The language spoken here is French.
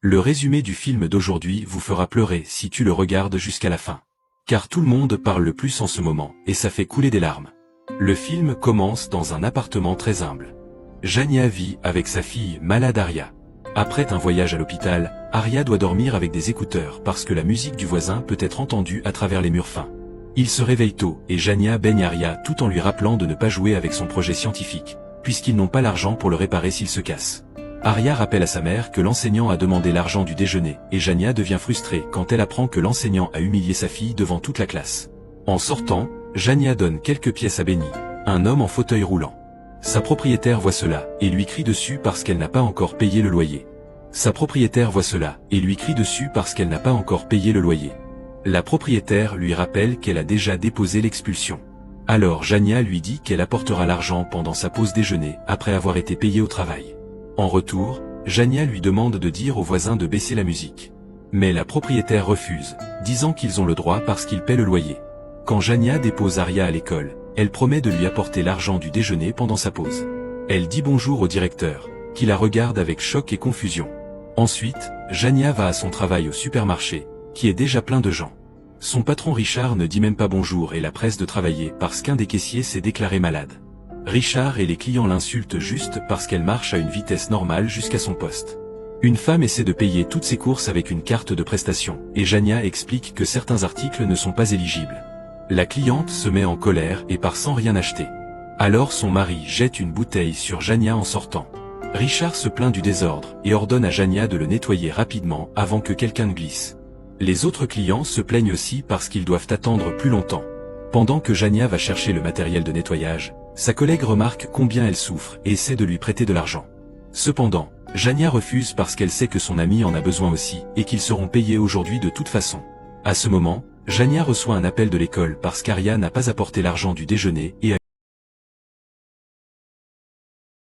Le résumé du film d'aujourd'hui vous fera pleurer si tu le regardes jusqu'à la fin. Car tout le monde parle le plus en ce moment, et ça fait couler des larmes. Le film commence dans un appartement très humble. Jania vit avec sa fille malade Aria. Après un voyage à l'hôpital, Aria doit dormir avec des écouteurs parce que la musique du voisin peut être entendue à travers les murs fins. Il se réveille tôt et Jania baigne Aria tout en lui rappelant de ne pas jouer avec son projet scientifique, puisqu'ils n'ont pas l'argent pour le réparer s'il se casse. Aria rappelle à sa mère que l'enseignant a demandé l'argent du déjeuner et Jania devient frustrée quand elle apprend que l'enseignant a humilié sa fille devant toute la classe. En sortant, Jania donne quelques pièces à Benny, un homme en fauteuil roulant. Sa propriétaire voit cela et lui crie dessus parce qu'elle n'a pas encore payé le loyer. La propriétaire lui rappelle qu'elle a déjà déposé l'expulsion. Alors Jania lui dit qu'elle apportera l'argent pendant sa pause déjeuner après avoir été payée au travail. En retour, Jania lui demande de dire aux voisins de baisser la musique. Mais la propriétaire refuse, disant qu'ils ont le droit parce qu'ils paient le loyer. Quand Jania dépose Aria à l'école, elle promet de lui apporter l'argent du déjeuner pendant sa pause. Elle dit bonjour au directeur, qui la regarde avec choc et confusion. Ensuite, Jania va à son travail au supermarché, qui est déjà plein de gens. Son patron Richard ne dit même pas bonjour et la presse de travailler parce qu'un des caissiers s'est déclaré malade. Richard et les clients l'insultent juste parce qu'elle marche à une vitesse normale jusqu'à son poste. Une femme essaie de payer toutes ses courses avec une carte de prestation, et Jania explique que certains articles ne sont pas éligibles. La cliente se met en colère et part sans rien acheter. Alors son mari jette une bouteille sur Jania en sortant. Richard se plaint du désordre et ordonne à Jania de le nettoyer rapidement avant que quelqu'un ne glisse. Les autres clients se plaignent aussi parce qu'ils doivent attendre plus longtemps. Pendant que Jania va chercher le matériel de nettoyage, sa collègue remarque combien elle souffre et essaie de lui prêter de l'argent. Cependant, Jania refuse parce qu'elle sait que son ami en a besoin aussi et qu'ils seront payés aujourd'hui de toute façon. À ce moment, Jania reçoit un appel de l'école parce qu'Aria n'a pas apporté l'argent du déjeuner et